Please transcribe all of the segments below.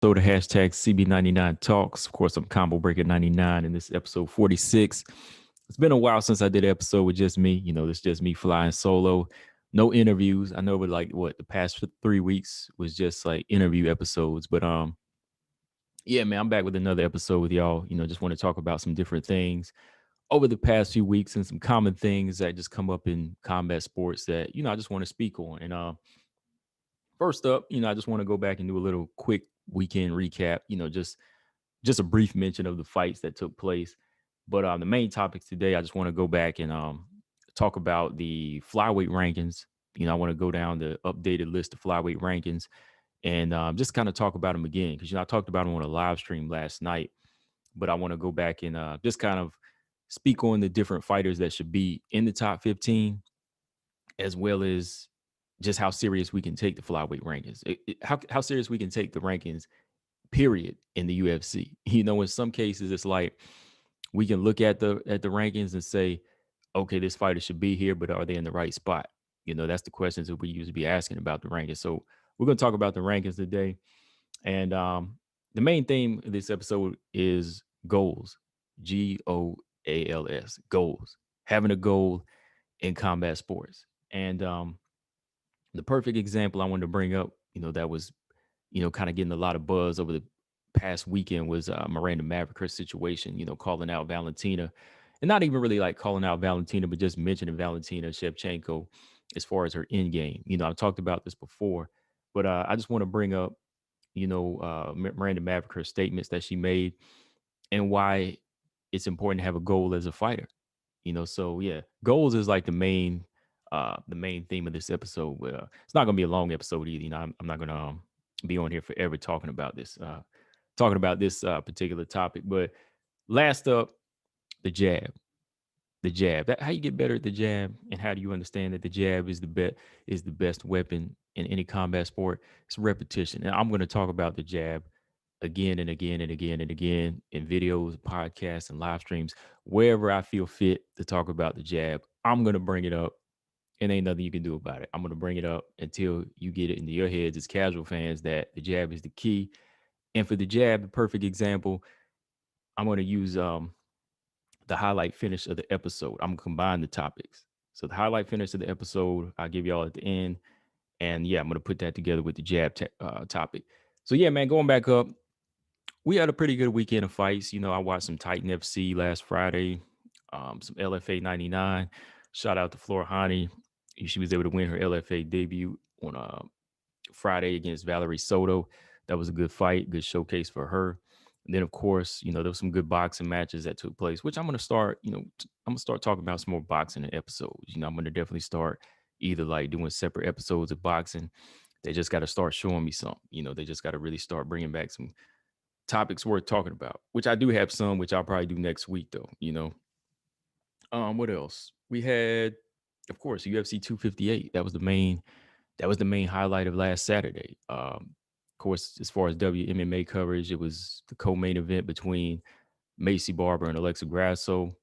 episode of hashtag CB99 Talks. Of course, I'm Combo Breaker 99, and this is episode 46. It's been a while since I did an episode with just me. This is just me flying solo. No interviews. I know, but the past 3 weeks was just like interview episodes. But yeah, man, I'm back with another episode with y'all. Just want to talk about some different things over the past few weeks and some common things that just come up in combat sports that I just want to speak on. And first up, I just want to go back and do a little quick weekend recap. Just a brief mention of the fights that took place. But the main topics today, I just want to go back and talk about the flyweight rankings. I want to go down the updated list of flyweight rankings and just kind of talk about them again because I talked about them on a live stream last night. But I want to go back and just kind of speak on the different fighters that should be in the top 15, as well as just how serious we can take the flyweight rankings. How serious we can take the rankings, period, in the UFC. In some cases, it's like we can look at the rankings and say, okay, this fighter should be here, but are they in the right spot? That's the questions that we usually be asking about the rankings. So we're going to talk about the rankings today. And the main theme of this episode is goals. GOALS, goals. Having a goal in combat sports. And the perfect example I wanted to bring up, that was, kind of getting a lot of buzz over the past weekend was Miranda Maverick, her situation, calling out Valentina, and not even really like calling out Valentina, but just mentioning Valentina Shevchenko as far as her end game. I've talked about this before, but I just want to bring up, Miranda Maverick, her statements that she made and why it's important to have a goal as a fighter. So yeah, goals is like the main theme of this episode. But it's not gonna be a long episode either. I'm not gonna be on here forever talking about this particular topic. But last up, the jab. The jab. How you get better at the jab, and how do you understand that the jab is the best weapon in any combat sport? It's repetition. And I'm going to talk about the jab again and again and again and again in videos, podcasts, and live streams, wherever I feel fit to talk about the jab. I'm going to bring it up, and ain't nothing you can do about it. I'm going to bring it up until you get it into your heads as casual fans that the jab is the key. And for the jab, the perfect example, I'm going to use the highlight finish of the episode. I'm going to combine the topics. So the highlight finish of the episode, I'll give y'all at the end. And yeah, I'm going to put that together with the jab topic. So yeah, man, going back up, we had a pretty good weekend of fights. I watched some Titan FC last Friday, some LFA 99. Shout out to Flora Hani. She was able to win her LFA debut on Friday against Valerie Soto. That was a good fight, good showcase for her. And then, of course, there was some good boxing matches that took place, which I'm going to start, I'm going to start talking about some more boxing episodes. I'm going to definitely start either like doing separate episodes of boxing. They just got to start showing me something. They just got to really start bringing back some topics worth talking about, which I do have some, which I'll probably do next week, though, What else? We had, of course, UFC 258. That was the main highlight of last Saturday. Of course, as far as WMMA coverage, it was the co-main event between Macy Barber and Alexa Grasso,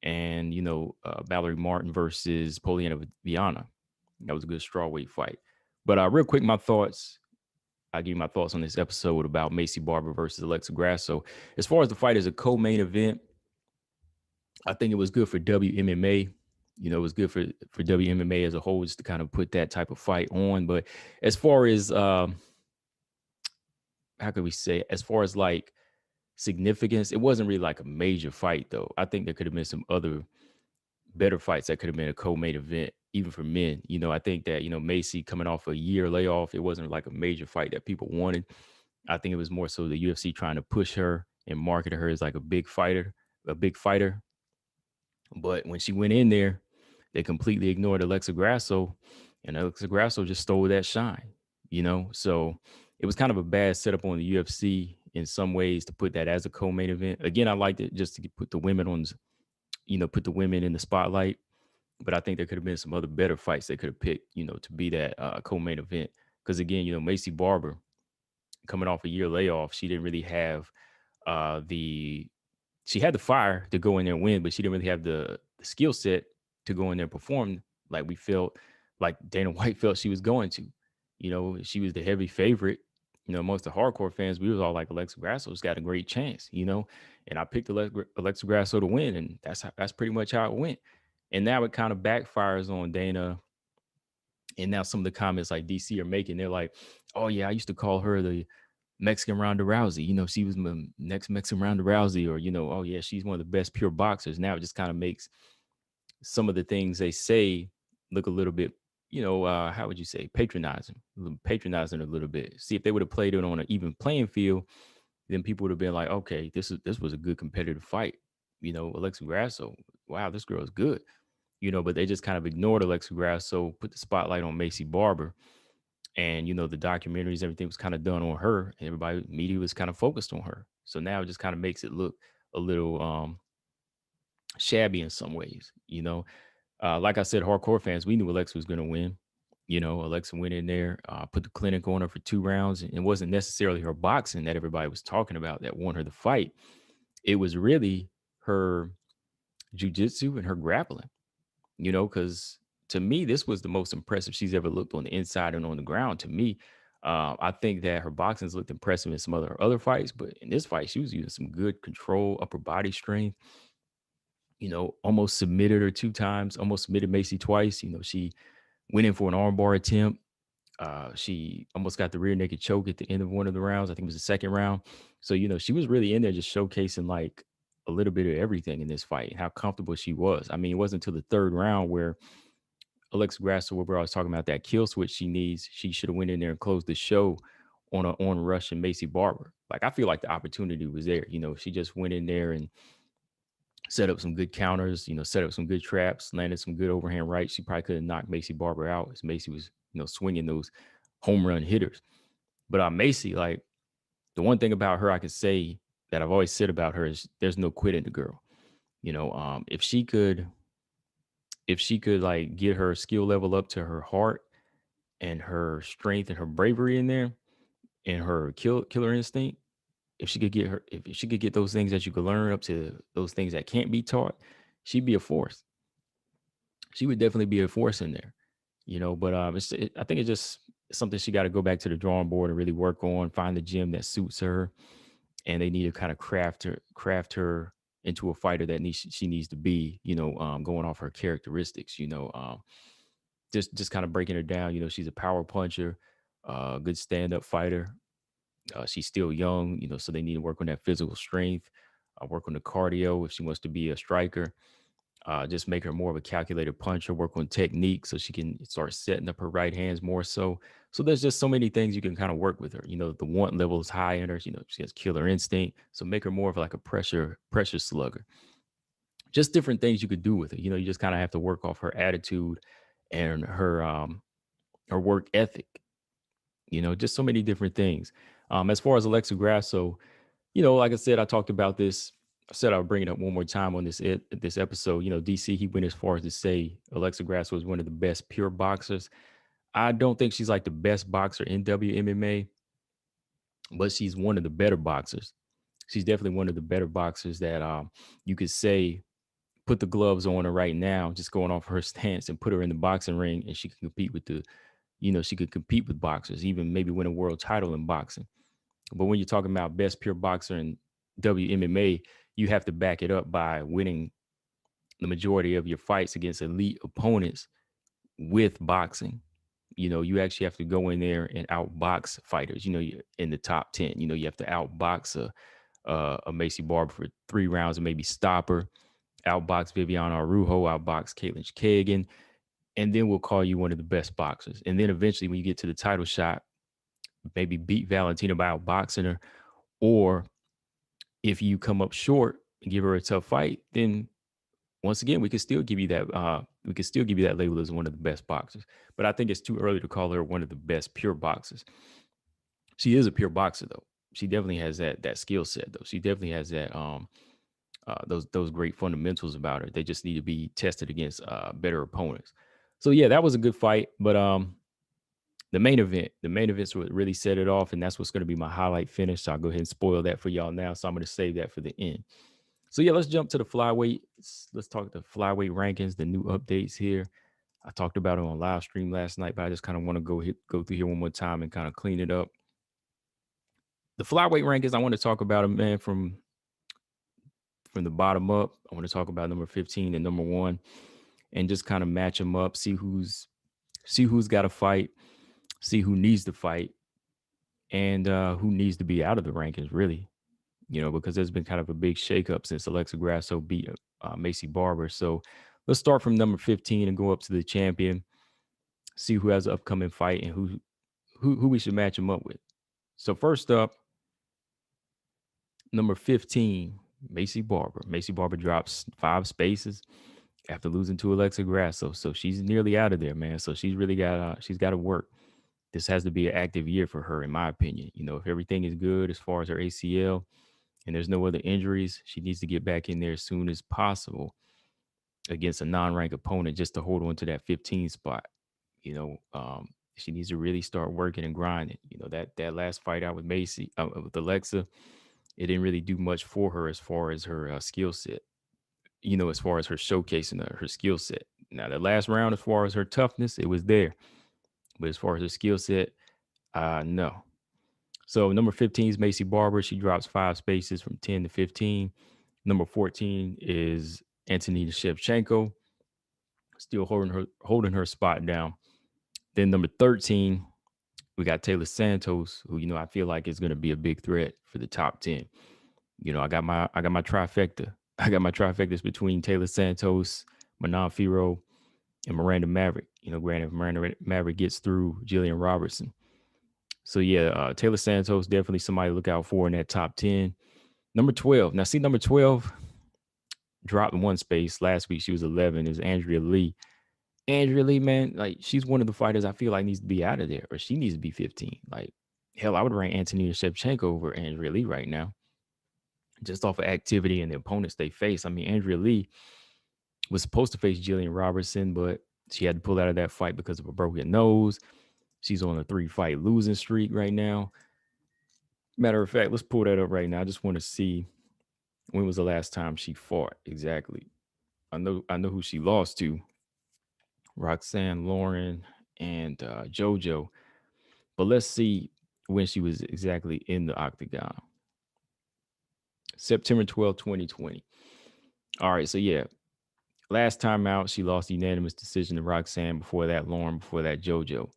and Valerie Martin versus Poliana Viana. That was a good strawweight fight. But real quick, my thoughts. I'll give you my thoughts on this episode about Macy Barber versus Alexa Grasso. As far as the fight as a co-main event, I think it was good for WMMA. It was good for WMMA as a whole, just to kind of put that type of fight on. But as far as how could we say, as far as like significance, it wasn't really like a major fight, though. I think there could have been some other better fights that could have been a co-main event, even for men. I think that, Macy coming off a year layoff, it wasn't like a major fight that people wanted. I think it was more so the UFC trying to push her and market her as like a big fighter. But when she went in there, they completely ignored Alexa Grasso, and Alexa Grasso just stole that shine, So it was kind of a bad setup on the UFC in some ways to put that as a co-main event. Again, I liked it just to put the women on, put the women in the spotlight. But I think there could have been some other better fights they could have picked, to be that co-main event. Because again, Macy Barber coming off a year layoff, she didn't really have she had the fire to go in there and win, but she didn't really have the skill set to go in there and perform like Dana White felt she was going to. She was the heavy favorite, Most of the hardcore fans, we was all like Alexa Grasso's got a great chance, and I picked Alexa Grasso to win, and that's pretty much how it went. And now it kind of backfires on Dana. And now some of the comments like DC are making, they're like, "Oh yeah, I used to call her the Mexican Ronda Rousey. She was my next Mexican Ronda Rousey, or oh yeah, she's one of the best pure boxers." Now it just kind of makes some of the things they say look a little bit, how would you say, patronizing a little bit. See, if they would have played it on an even playing field, then people would have been like, okay, this was a good competitive fight. Alexa Grasso, wow, this girl is good. But they just kind of ignored Alexa Grasso, put the spotlight on Macy Barber, and the documentaries, everything was kind of done on her, and everybody, media was kind of focused on her. So now it just kind of makes it look a little shabby in some ways. Like I said, hardcore fans, we knew Alexa was going to win. Alexa went in there, put the clinic on her for 2 rounds. And it wasn't necessarily her boxing that everybody was talking about that won her the fight. It was really her jujitsu and her grappling, because to me, this was the most impressive she's ever looked on the inside and on the ground. To me, I think that her boxing's looked impressive in some other fights, but in this fight, she was using some good control, upper body strength. Almost submitted her 2 times, almost submitted Macy twice. She went in for an armbar attempt. She almost got the rear naked choke at the end of one of the rounds. I think it was the second round. So, she was really in there just showcasing like a little bit of everything in this fight, how comfortable she was. I mean, it wasn't until the third round where Alexa Grasso, where I was talking about that kill switch she needs, she should have went in there and closed the show on a on rush and Macy Barber. Like, I feel like the opportunity was there. She just went in there and set up some good counters, set up some good traps, landed some good overhand rights. She probably could have knocked Macy Barber out as Macy was, swinging those home run hitters. But Macy, like, the one thing about her I could say that I've always said about her is there's no quit in the girl. If she could like get her skill level up to her heart and her strength and her bravery in there and her killer instinct, if she could get those things that you could learn up to those things that can't be taught, she'd be a force. She would definitely be a force in there, But I think it's just something she got to go back to the drawing board and really work on, find the gym that suits her, and they need to kind of craft her into a fighter that she needs to be, going off her characteristics, just kind of breaking her down. She's a power puncher, good stand up fighter. She's still young, so they need to work on that physical strength, work on the cardio if she wants to be a striker. Just make her more of a calculated puncher, work on technique so she can start setting up her right hands more so. So there's just so many things you can kind of work with her. The want level is high in her. She has killer instinct. So make her more of like a pressure slugger. Just different things you could do with her. You just kind of have to work off her attitude and her work ethic. Just so many different things. As far as Alexa Grasso, like I said, I talked about this. I said I would bring it up one more time on this episode. DC, he went as far as to say Alexa Grasso is one of the best pure boxers. I don't think she's like the best boxer in WMMA, but she's one of the better boxers. She's definitely one of the better boxers that you could say put the gloves on her right now, just going off her stance and put her in the boxing ring, and she can compete with she could compete with boxers, even maybe win a world title in boxing. But when you're talking about best pure boxer in WMMA, you have to back it up by winning the majority of your fights against elite opponents with boxing. You actually have to go in there and outbox fighters. You're in the top 10. You have to outbox a Macy Barber for 3 rounds and maybe stop her. Outbox Viviana Arujo, outbox Caitlin Kagan, and then we'll call you one of the best boxers. And then eventually, when you get to the title shot, maybe beat Valentina by outboxing her, or if you come up short and give her a tough fight, then once again, we could still give you that. We could still give you that label as one of the best boxers. But I think it's too early to call her one of the best pure boxers. She is a pure boxer, though. She definitely has that skill set, though. She definitely has that those great fundamentals about her. They just need to be tested against better opponents. So yeah, that was a good fight. But the main event's what really set it off, and that's what's going to be my highlight finish. So I'll go ahead and spoil that for y'all now. So I'm going to save that for the end. So yeah, let's jump to the flyweight. Let's talk the flyweight rankings, the new updates here. I talked about it on live stream last night, but I just kind of want to go through here one more time and kind of clean it up. The flyweight rankings, I want to talk about them, man, from the bottom up. I want to talk about number 15 and number 1 and just kind of match them up, see who's got to fight, see who needs to fight, and who needs to be out of the rankings, really. Because there's been kind of a big shakeup since Alexa Grasso beat Macy Barber. So let's start from number 15 and go up to the champion, see who has an upcoming fight and who we should match them up with. So first up, number 15, Macy Barber. Macy Barber drops 5 spaces after losing to Alexa Grasso. So she's nearly out of there, man. So she's got to work. This has to be an active year for her, in my opinion. If everything is good as far as her ACL and there's no other injuries, she needs to get back in there as soon as possible against a non-ranked opponent just to hold on to that 15 spot. You know, um, she needs to really start working and grinding. That last fight out with with Alexa, it didn't really do much for her as far as her skill set. As far as her showcasing her skill set. Now, the last round, as far as her toughness, it was there, but as far as her skill set, no. So number 15 is Macy Barber. She drops 5 spaces from 10 to 15. Number 14 is Antonina Shevchenko, still holding her spot down. Then number 13, we got Taylor Santos, who I feel like is going to be a big threat for the top 10. I got my trifecta. I got my trifectas between Taylor Santos, Manon Firo, and Miranda Maverick. Granted, if Miranda Maverick gets through Jillian Robertson. So yeah, Taylor Santos definitely somebody to look out for in that top 10. Number 12. Now, see, number 12 dropped 1 space last week. She was 11. Is Andrea Lee. Andrea Lee, man, like she's one of the fighters I feel like needs to be out of there, or she needs to be 15. Like, hell, I would rank Antonina Shevchenko over Andrea Lee right now, just off of activity and the opponents they face. I mean, Andrea Lee was supposed to face Jillian Robertson, but she had to pull out of that fight because of a broken nose. She's on a 3-fight losing streak right now. Matter of fact, let's pull that up right now. I just want to see when was the last time she fought exactly. I know who she lost to. Roxanne Lauren and JoJo. But let's see when she was exactly in the octagon. September 12th, 2020. All right, so yeah. Last time out, she lost the unanimous decision to Roxanne. Before that, Lauren. Before that, JoJo.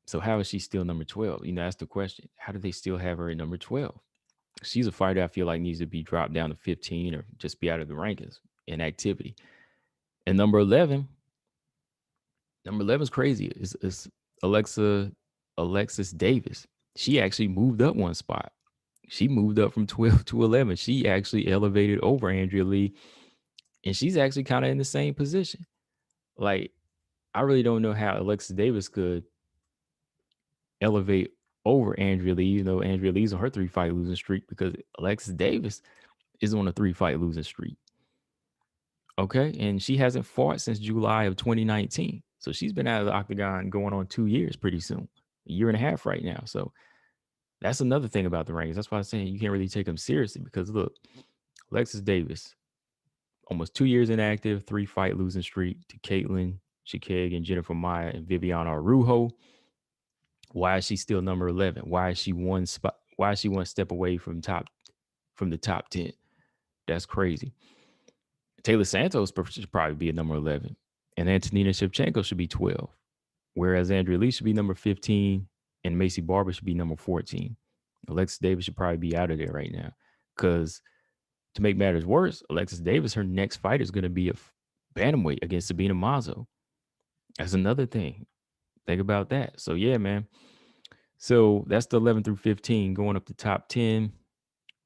So how is she still number 12? That's the question. How do they still have her at number 12? She's a fighter I feel like needs to be dropped down to 15 or just be out of the rankings in activity. And number 11 is crazy. It's Alexis Davis. She actually moved up 1 spot. She moved up from 12 to 11. She actually elevated over Andrea Lee, and she's actually kind of in the same position. Like, I really don't know how Alexis Davis could elevate over Andrea Lee, Andrea Lee's on her 3-fight losing streak, because Alexis Davis is on a 3-fight losing streak. Okay. And she hasn't fought since July of 2019. So she's been out of the octagon going on 2 years pretty soon, a year and a half right now. So that's another thing about the rankings. That's why I'm saying you can't really take them seriously, because look, Alexis Davis, almost 2 years inactive, 3-fight losing streak to Caitlin Chikeg and Jennifer Maya and Viviana Arujo. Why is she still number 11? Why is she 1 spot? Why is she 1 step away from the top 10? That's crazy. Taylor Santos should probably be at number 11, and Antonina Shevchenko should be 12, whereas Andrea Lee should be number 15, and Macy Barber should be number 14. Alexis Davis should probably be out of there right now, because to make matters worse, Alexis Davis, her next fight is going to be a bantamweight against Sabina Mazo. That's another thing. Think about that. So yeah, man. So that's the 11 through 15. Going up the top 10,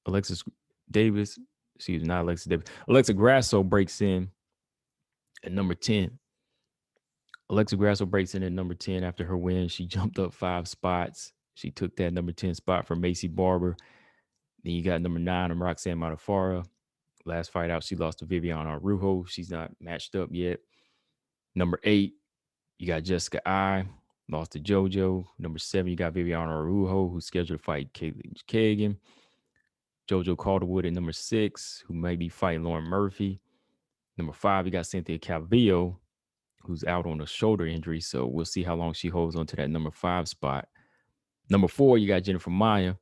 Alexis Davis, excuse me, not Alexis Davis. Alexa Grasso breaks in at number 10. Alexa Grasso breaks in at number 10 after her win. She jumped up 5 spots. She took that number 10 spot from Macy Barber. Then you got number 9, Roxanne Modafferi. Last fight out, she lost to Viviana Arujo. She's not matched up yet. Number 8, you got Jessica I. Lost to JoJo. Number 7, you got Viviana Arujo, who's scheduled to fight Caitlin Kagan. JoJo Calderwood at number 6, who may be fighting Lauren Murphy. Number 5, you got Cynthia Calvillo, who's out on a shoulder injury. So we'll see how long she holds on to that number 5 spot. Number 4, you got Jennifer Maya.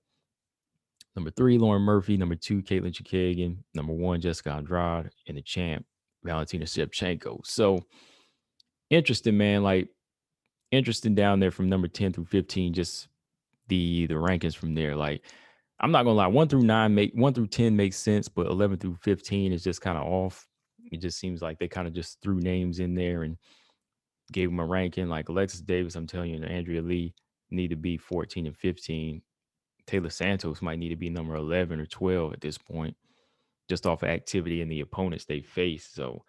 Number 3, Lauren Murphy. Number 2, Caitlin Chukagian. Number 1, Jessica Andrade. And the champ, Valentina Shevchenko. So interesting, man. Like, interesting down there from number 10 through 15, just the rankings from there. Like, I'm not gonna lie, 1 through 10 makes sense, but 11 through 15 is just kind of off. It just seems like they kind of just threw names in there and gave them a ranking. Like Alexis Davis, I'm telling you, and Andrea Lee need to be 14 and 15. Taylor Santos might need to be number 11 or 12 at this point, just off of activity and the opponents they face. So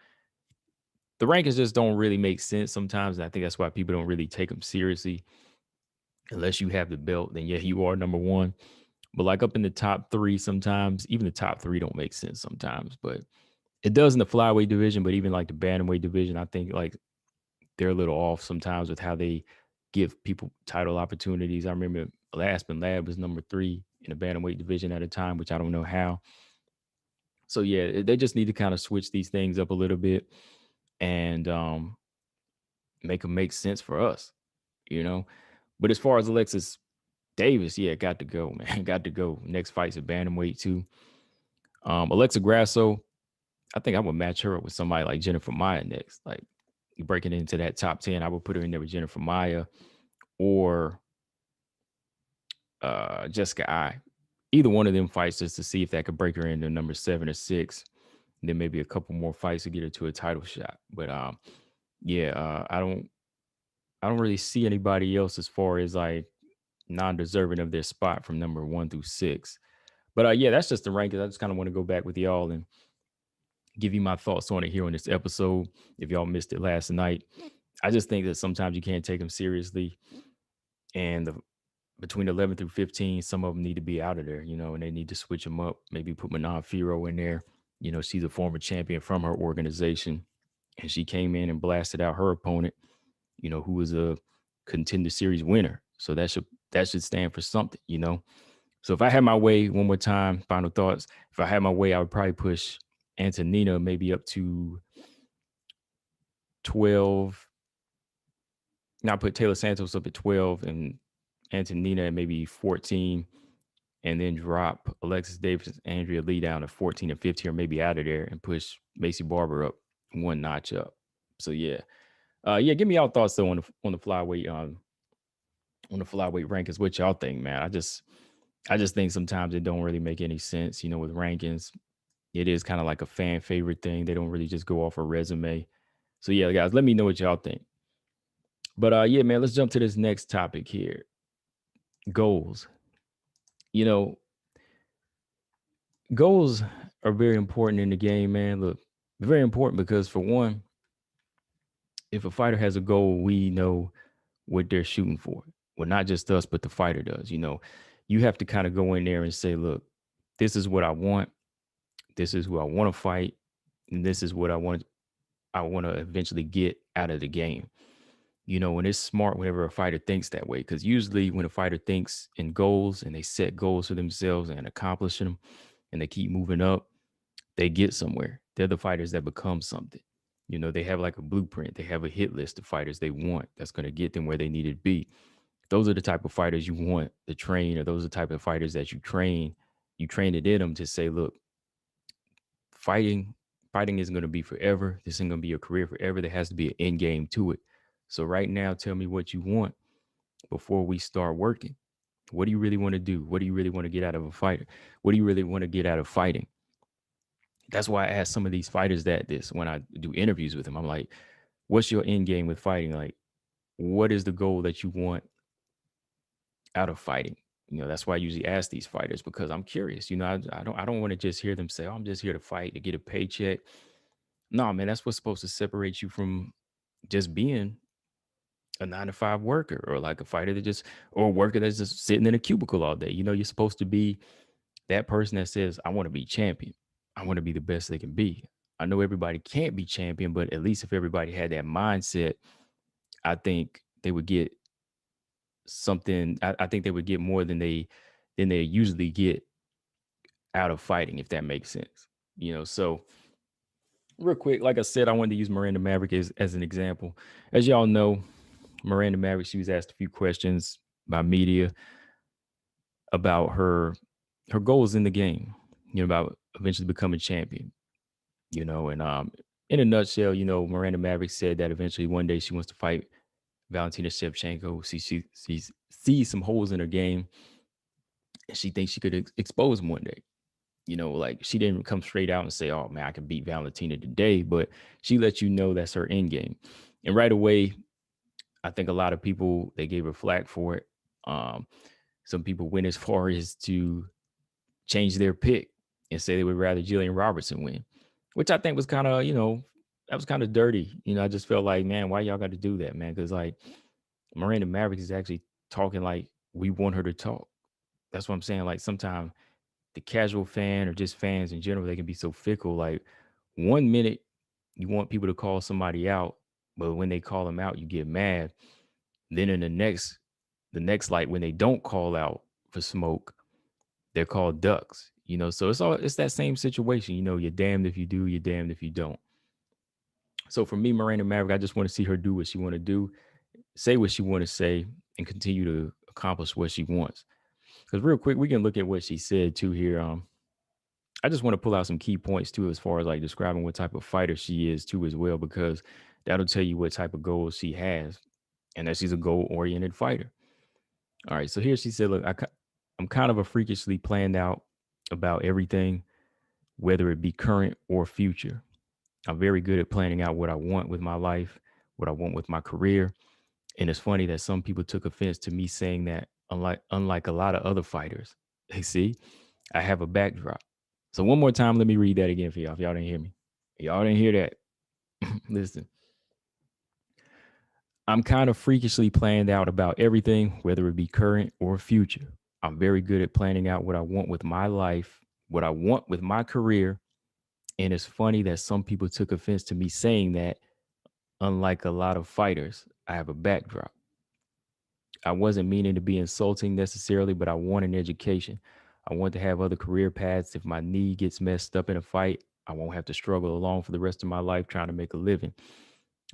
the rankings just don't really make sense sometimes. And I think that's why people don't really take them seriously. Unless you have the belt, then yeah, you are number 1. But like up in the top 3, sometimes even the top 3 don't make sense sometimes. But it does in the flyweight division. But even like the bantamweight division, I think like they're a little off sometimes with how they give people title opportunities. I remember Aspen Ladd was number 3 in the bantamweight division at a time, which I don't know how. So yeah, they just need to kind of switch these things up a little bit and make them make sense for us, you know. But as far as Alexis Davis, yeah, got to go, man. Got to go. Next fight's a bantamweight too. Alexa Grasso, I think I would match her up with somebody like Jennifer Maya next. Like you breaking into that top 10, I would put her in there with Jennifer Maya or Jessica I. Either one of them fights just to see if that could break her into number 7 or 6. And then maybe a couple more fights to get her to a title shot. But yeah, I don't really see anybody else as far as like non-deserving of their spot from number 1 through 6. But yeah, that's just the rankings. I just kind of want to go back with y'all and give you my thoughts on it here on this episode. If y'all missed it last night, I just think that sometimes you can't take them seriously. And between 11 through 15, some of them need to be out of there, you know, and they need to switch them up. Maybe put Manon Firo in there. You know, she's a former champion from her organization. And she came in and blasted out her opponent, you know, who was a contender series winner. So that should stand for something, you know. So if I had my way, one more time, final thoughts. If I had my way, I would probably push Antonina maybe up to 12. Now put Taylor Santos up at 12 and Antonina at maybe 14, and then drop Alexis Davis and Andrea Lee down to 14 and 15, or maybe out of there, and push Macy Barber up one notch up. So yeah. Yeah, give me y'all thoughts though on the flyweight rankings. What y'all think, man? I just think sometimes it don't really make any sense, you know, with rankings. It is kind of like a fan favorite thing. They don't really just go off a resume. So yeah, guys, let me know what y'all think. But yeah, man, let's jump to this next topic here. Goals. You know, goals are very important in the game, man. Look, very important because for one, if a fighter has a goal, we know what they're shooting for. Well, not just us, but the fighter does. You know, you have to kind of go in there and say, look, this is what I want. This is who I want to fight. And this is what I want to eventually get out of the game. You know, and it's smart whenever a fighter thinks that way. Because usually when a fighter thinks in goals and they set goals for themselves and accomplish them and they keep moving up, they get somewhere. They're the fighters that become something. You know, they have like a blueprint. They have a hit list of fighters they want that's going to get them where they need to be. Those are the type of fighters you want to train, or those are the type of fighters that you train. You train it in them to say, look, fighting isn't going to be forever. This isn't going to be a career forever. There has to be an end game to it. So right now, tell me what you want before we start working. What do you really want to do? What do you really want to get out of a fighter? What do you really want to get out of fighting? That's why I ask some of these fighters this when I do interviews with them. I'm like, what's your end game with fighting? Like, what is the goal that you want out of fighting? You know, that's why I usually ask these fighters, because I'm curious. You know, I don't want to just hear them say, oh, I'm just here to fight to get a paycheck. No, man, that's what's supposed to separate you from just being a 9 to 5 worker, or like a fighter that just, or a worker that's just sitting in a cubicle all day. You know, you're supposed to be that person that says, I want to be champion. I want to be the best they can be. I know everybody can't be champion, but at least if everybody had that mindset, I think they would get something. I think they would get more than they usually get out of fighting, if that makes sense. You know, so real quick, like I said, I wanted to use Miranda Maverick as an example. As y'all know, Miranda Maverick, she was asked a few questions by media about her goals in the game, about eventually becoming champion, and in a nutshell, Miranda Maverick said that eventually one day she wants to fight Valentina Shevchenko. She sees some holes in her game, and she thinks she could expose them one day. Like she didn't come straight out and say, "Oh man, I can beat Valentina today," but she let you know that's her end game. And right away, I think a lot of people they gave her flack for it. Um, some people went as far as to change their pick and say they would rather Jillian Robertson win, which I think was kind of, that was kind of dirty. I just felt like, man, why y'all got to do that, man? Because like Miranda Maverick is actually talking like we want her to talk. That's what I'm saying. Like sometimes the casual fan or just fans in general, they can be so fickle. Like one minute you want people to call somebody out, but when they call them out, you get mad. Then in the next light, when they don't call out for smoke, they're called ducks. So it's that same situation. You're damned if you do, you're damned if you don't. So for me, Miranda Maverick, I just want to see her do what she want to do, say what she want to say, and continue to accomplish what she wants. Because real quick, we can look at what she said too here. I just want to pull out some key points too, as far as like describing what type of fighter she is too, as well, because that'll tell you what type of goals she has, and that she's a goal-oriented fighter. All right, so here she said, "Look, I'm kind of a freakishly planned out about everything, whether it be current or future. I'm very good at planning out what I want with my life, what I want with my career, and it's funny that some people took offense to me saying that. Unlike a lot of other fighters, see, I have a backdrop." So one more time, let me read that again for y'all. If y'all didn't hear me, y'all didn't hear that. Listen, I'm kind of freakishly planned out about everything, whether it be current or future. I'm very good at planning out what I want with my life, what I want with my career. And it's funny that some people took offense to me saying that. Unlike a lot of fighters, I have a backdrop. I wasn't meaning to be insulting necessarily, but I want an education. I want to have other career paths. If my knee gets messed up in a fight, I won't have to struggle alone for the rest of my life trying to make a living.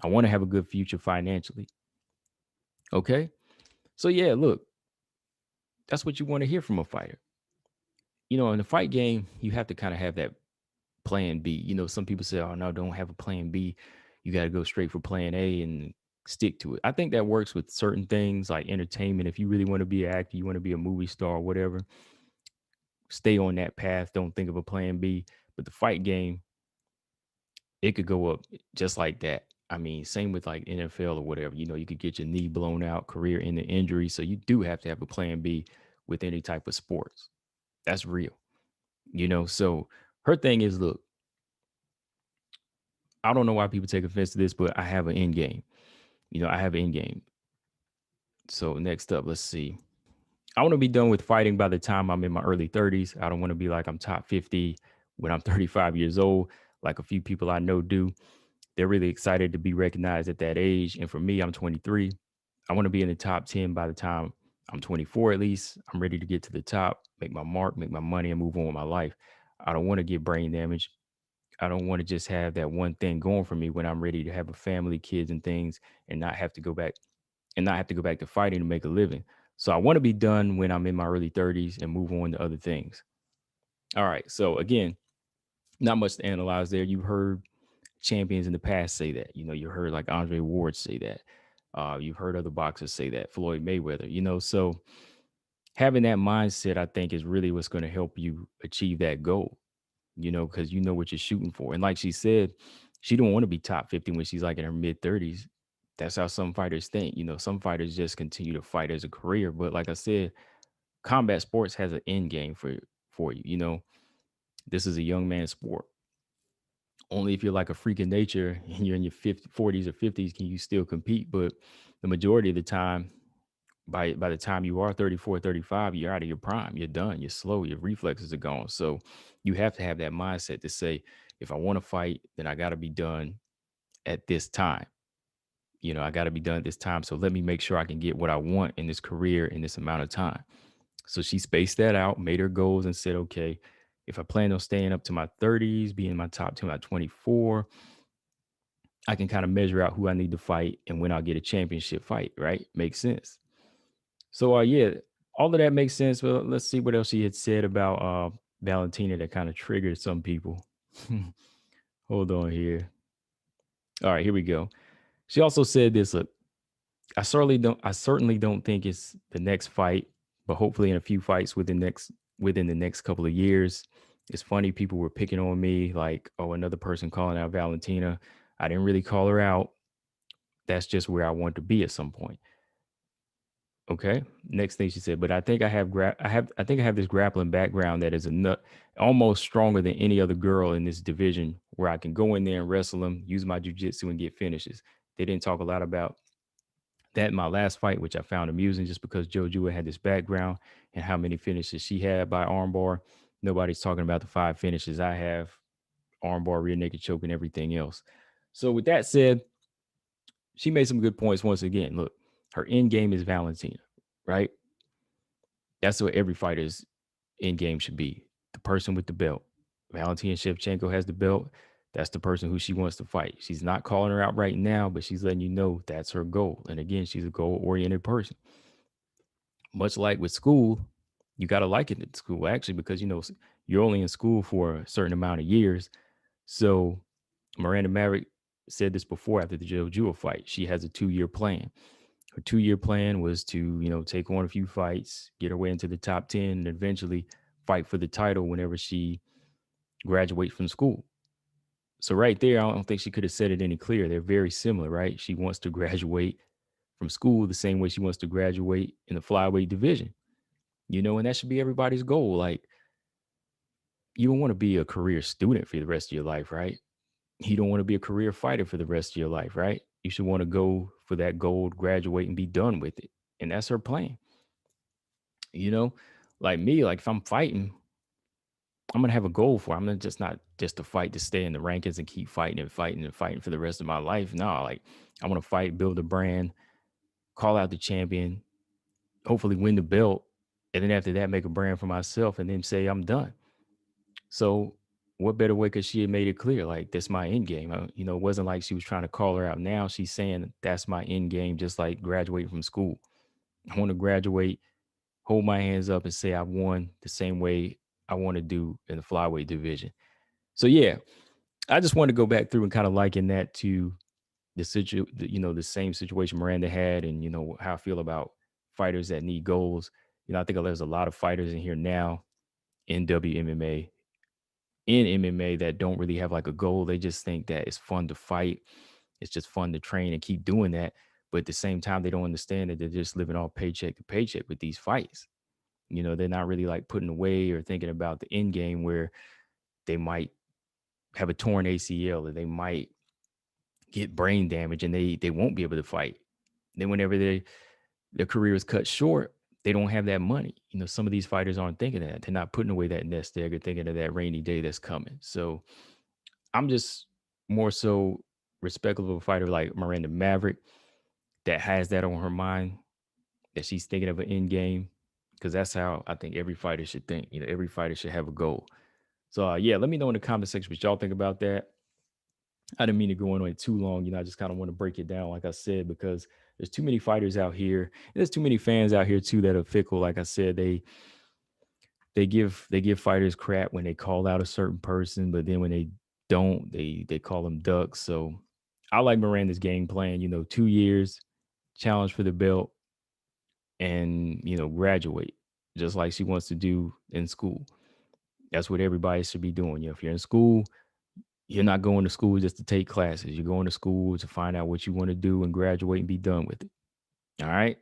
I want to have a good future financially. Okay. So, yeah, look, that's what you want to hear from a fighter. In the fight game, you have to kind of have that plan B. Some people say, "Oh no, don't have a plan B. You got to go straight for plan A and stick to it." I think that works with certain things like entertainment. If you really want to be an actor, you want to be a movie star or whatever, stay on that path. Don't think of a plan B. But the fight game, it could go up just like that. I mean, same with like NFL or whatever. You could get your knee blown out, career ending injury. So you do have to have a plan B with any type of sports. That's real. So her thing is, look, I don't know why people take offense to this, but I have an end game. I have an end game. So next up, let's see. I want to be done with fighting by the time I'm in my early 30s. I don't want to be like I'm top 50 when I'm 35 years old, like a few people I know do. They're really excited to be recognized at that age. And for me, I'm 23. I want to be in the top 10 by the time I'm 24 at least. I'm ready to get to the top, make my mark, make my money, and move on with my life. I don't want to get brain damage. I don't want to just have that one thing going for me when I'm ready to have a family, kids, and things, and not have to go back to fighting to make a living. So I want to be done when I'm in my early 30s and move on to other things. All right. So again, not much to analyze there. You've heard champions in the past say that. You heard like Andre Ward say that. You've heard other boxers say that. Floyd Mayweather. So having that mindset, I think, is really what's going to help you achieve that goal. Because you know what you're shooting for. And like she said, she don't want to be top 50 when she's like in her mid 30s. That's how some fighters think. Some fighters just continue to fight as a career. But like I said, combat sports has an end game for you. This is a young man's sport. Only if you're like a freak of nature and you're in your 40s or 50s can you still compete. But the majority of the time, by the time you are 34, 35, you're out of your prime. You're done. You're slow. Your reflexes are gone. So you have to have that mindset to say, if I want to fight, then I got to be done at this time. I got to be done at this time. So let me make sure I can get what I want in this career in this amount of time. So she spaced that out, made her goals, and said, okay, if I plan on staying up to my 30s, being in my top 10 at 24, I can kind of measure out who I need to fight and when I'll get a championship fight, right? Makes sense. So, yeah, all of that makes sense. Well, let's see what else she had said about Valentina that kind of triggered some people. Hold on here. All right, here we go. She also said this. Look, I certainly don't think it's the next fight, but hopefully in a few fights within the next couple of years. It's funny, people were picking on me, like, oh, another person calling out Valentina. I didn't really call her out. That's just where I want to be at some point. Okay. Next thing she said, but I think I have this grappling background that is almost stronger than any other girl in this division, where I can go in there and wrestle them, use my jujitsu and get finishes. They didn't talk a lot about that in my last fight, which I found amusing, just because Jojua had this background and how many finishes she had by armbar. Nobody's talking about the 5 finishes I have: armbar, rear naked choke, and everything else. So with that said, she made some good points once again. Look, her end game is Valentina, right? That's what every fighter's end game should be. The person with the belt. Valentina Shevchenko has the belt. That's the person who she wants to fight. She's not calling her out right now, but she's letting you know that's her goal. And again, she's a goal oriented person. Much like with school, you got to like it at school, actually, because, you're only in school for a certain amount of years. So Miranda Maverick said this before after the Joe Jewel fight. She has a 2-year plan. Her 2-year plan was to, take on a few fights, get her way into the top 10, and eventually fight for the title whenever she graduates from school. So right there, I don't think she could have said it any clearer. They're very similar, right? She wants to graduate from school the same way she wants to graduate in the flyweight division, and that should be everybody's goal. Like, you don't want to be a career student for the rest of your life, right? You don't want to be a career fighter for the rest of your life, right? You should want to go for that gold, graduate, and be done with it. And that's her plan. You know, like me, like if I'm fighting, I'm gonna have a goal for it. I'm gonna just not just to fight to stay in the rankings and keep fighting and fighting and fighting for the rest of my life. No, like I want to fight, build a brand, call out the champion, hopefully win the belt, and then after that, make a brand for myself, and then say I'm done. So, what better way? Because she had made it clear, like that's my end game. It wasn't like she was trying to call her out. Now she's saying that's my end game, just like graduating from school. I want to graduate, hold my hands up, and say I won the same way I want to do in the flyweight division. So yeah, I just want to go back through and kind of liken that to the same situation Miranda had, and how I feel about fighters that need goals. I think there's a lot of fighters in here now in WMMA, in MMA, that don't really have like a goal. They just think that it's fun to fight. It's just fun to train and keep doing that. But at the same time, they don't understand that they're just living off paycheck to paycheck with these fights. They're not really like putting away or thinking about the end game, where they might have a torn ACL, or they might get brain damage and they won't be able to fight. Then whenever their career is cut short, they don't have that money. Some of these fighters aren't thinking of that. They're not putting away that nest egg or thinking of that rainy day that's coming. So I'm just more so respectful of a fighter like Miranda Maverick that has that on her mind, that she's thinking of an end game, because that's how I think every fighter should think. Every fighter should have a goal. So yeah, let me know in the comment section what y'all think about that. I didn't mean to go on it too long. I just kind of want to break it down, like I said, because there's too many fighters out here. And there's too many fans out here too that are fickle. Like I said, they give fighters crap when they call out a certain person, but then when they don't, they call them ducks. So I like Miranda's game plan. 2 years, challenge for the belt, and graduate, just like she wants to do in school. That's what everybody should be doing. If you're in school, you're not going to school just to take classes. You're going to school to find out what you want to do and graduate and be done with it. All right.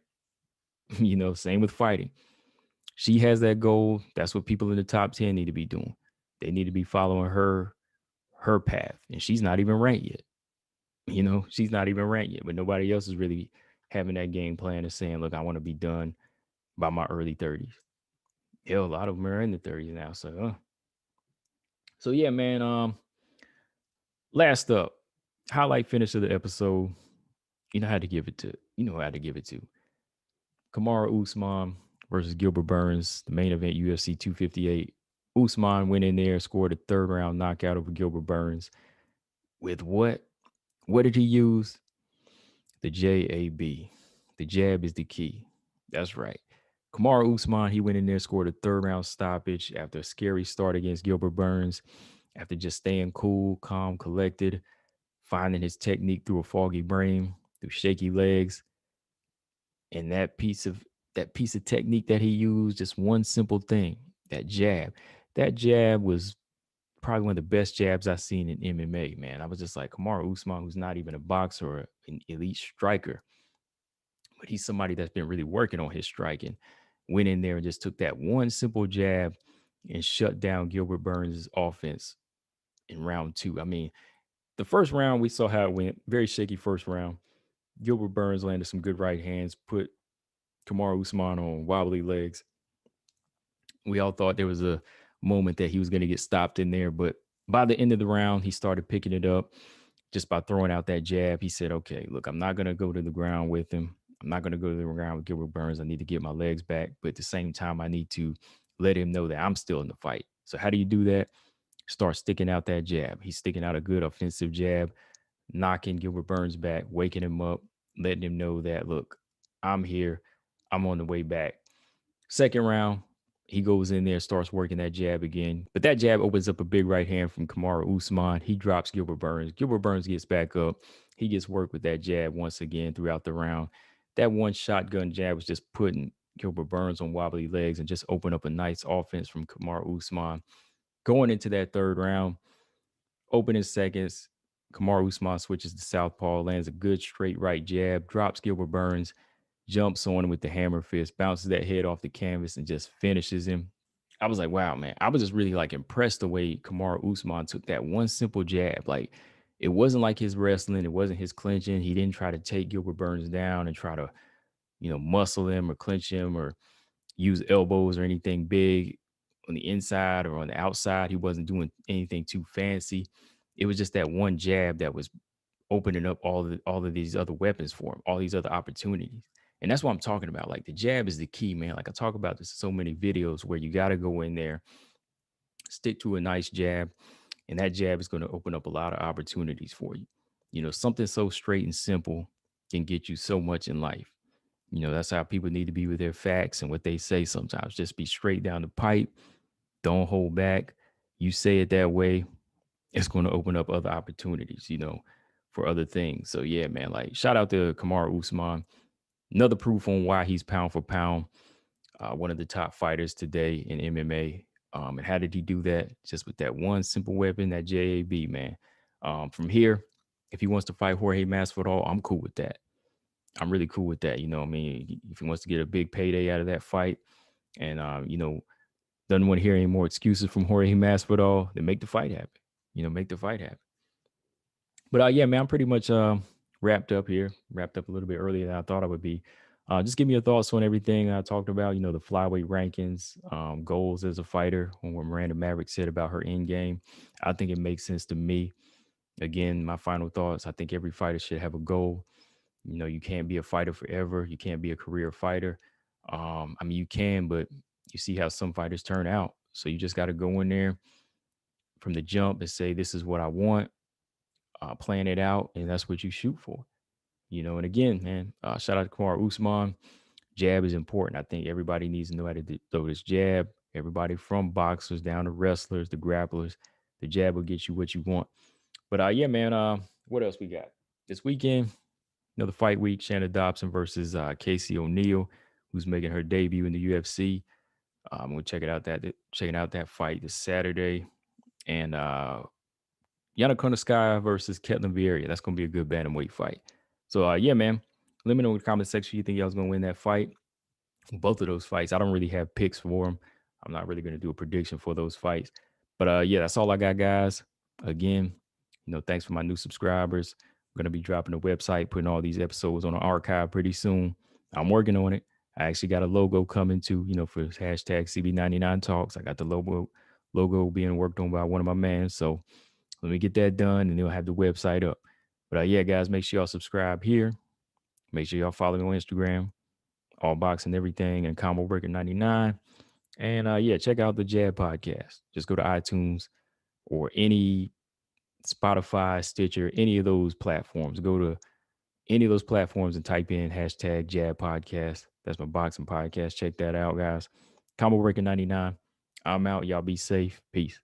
Same with fighting. She has that goal. That's what people in the top 10 need to be doing. They need to be following her path. And she's not even ranked yet. She's not even ranked yet, but nobody else is really having that game plan and saying, look, I want to be done by my early 30s. Hell, a lot of them are in the 30s now. So yeah, man. Last up, highlight finish of the episode. How to give it to. How to give it to. Kamaru Usman versus Gilbert Burns, the main event, UFC 258. Usman went in there, scored a third round knockout over Gilbert Burns with what? What did he use? The JAB. The jab is the key. That's right. Kamaru Usman, he went in there, scored a third round stoppage after a scary start against Gilbert Burns, after just staying cool, calm, collected, finding his technique through a foggy brain, through shaky legs, and that piece of technique that he used, just one simple thing, that jab. That jab was probably one of the best jabs I've seen in MMA, man. I was just like, Kamaru Usman, who's not even a boxer or an elite striker, but he's somebody that's been really working on his striking. Went in there and just took that one simple jab and shut down Gilbert Burns' offense in round two. I mean, the first round, we saw how it went. Very shaky first round. Gilbert Burns landed some good right hands, put Kamaru Usman on wobbly legs. We all thought there was a moment that he was going to get stopped in there, but by the end of the round, he started picking it up just by throwing out that jab. He said, okay, look, I'm not going to go to the ground with him. I'm not going to go to the ground with Gilbert Burns. I need to get my legs back. But at the same time, I need to let him know that I'm still in the fight. So how do you do that? Start sticking out that jab. He's sticking out a good offensive jab, knocking Gilbert Burns back, waking him up, letting him know that, look, I'm here. I'm on the way back. Second round, he goes in there, starts working that jab again. But that jab opens up a big right hand from Kamaru Usman. He drops Gilbert Burns. Gilbert Burns gets back up. He gets work with that jab once again throughout the round. That one shotgun jab was just putting Gilbert Burns on wobbly legs and just open up a nice offense from Kamaru Usman. Going into that third round, opening seconds, Kamaru Usman switches to southpaw, lands a good straight right jab, drops Gilbert Burns, jumps on him with the hammer fist, bounces that head off the canvas, and just finishes him. I was like, wow, man. I was just really like impressed the way Kamaru Usman took that one simple jab. Like, it wasn't like his wrestling, it wasn't his clinching. He didn't try to take Gilbert Burns down and try to, muscle him or clinch him or use elbows or anything big on the inside or on the outside. He wasn't doing anything too fancy. It was just that one jab that was opening up all of these other weapons for him, all these other opportunities. And that's what I'm talking about. Like, the jab is the key, man. Like, I talk about this in so many videos where you got to go in there, stick to a nice jab, and that jab is going to open up a lot of opportunities for you. Something so straight and simple can get you so much in life. That's how people need to be with their facts and what they say sometimes. Just be straight down the pipe. Don't hold back. You say it that way, it's going to open up other opportunities, for other things. So yeah, man, like, shout out to Kamaru Usman. Another proof on why he's pound for pound, one of the top fighters today in MMA. And how did he do that? Just with that one simple weapon, that JAB, man. From here, if he wants to fight Jorge Masvidal, I'm cool with that. I'm really cool with that. What I mean, if he wants to get a big payday out of that fight and, doesn't want to hear any more excuses from Jorge Masvidal, then make the fight happen. Make the fight happen. But yeah, man, I'm pretty much wrapped up here. Wrapped up a little bit earlier than I thought I would be. Just give me your thoughts on everything I talked about. The flyweight rankings, goals as a fighter, on what Miranda Maverick said about her end game. I think it makes sense to me. Again, my final thoughts. I think every fighter should have a goal. You can't be a fighter forever. You can't be a career fighter. I mean, you can, but you see how some fighters turn out. So you just got to go in there from the jump and say, this is what I want, plan it out, and that's what you shoot for. And again, man, shout out to Kamaru Usman. Jab is important. I think everybody needs to know how to throw this jab. Everybody from boxers down to wrestlers, the grapplers, the jab will get you what you want. But yeah, man, what else we got? This weekend, another fight week, Shannon Dobson versus Casey O'Neill, who's making her debut in the UFC. We'll checking out that fight this Saturday. And Yana Konoskaya versus Ketlin Vieira. That's gonna be a good bantamweight fight. So yeah, man. Let me know in the comment section you think y'all's gonna win that fight. Both of those fights, I don't really have picks for them. I'm not really gonna do a prediction for those fights. But yeah, that's all I got, guys. Again, thanks for my new subscribers. I'm gonna be dropping the website, putting all these episodes on the archive pretty soon. I'm working on it. I actually got a logo coming to, for hashtag CB99 Talks. I got the logo being worked on by one of my mans. So let me get that done and they'll have the website up. But yeah, guys, make sure y'all subscribe here. Make sure y'all follow me on Instagram, all boxing everything, and Combo Breaker 99. And yeah, check out the Jab podcast. Just go to iTunes or any Spotify, Stitcher, any of those platforms. Go to any of those platforms and type in hashtag Jab Podcast. That's my boxing podcast. Check that out, guys. Combo Breaker 99. I'm out. Y'all be safe. Peace.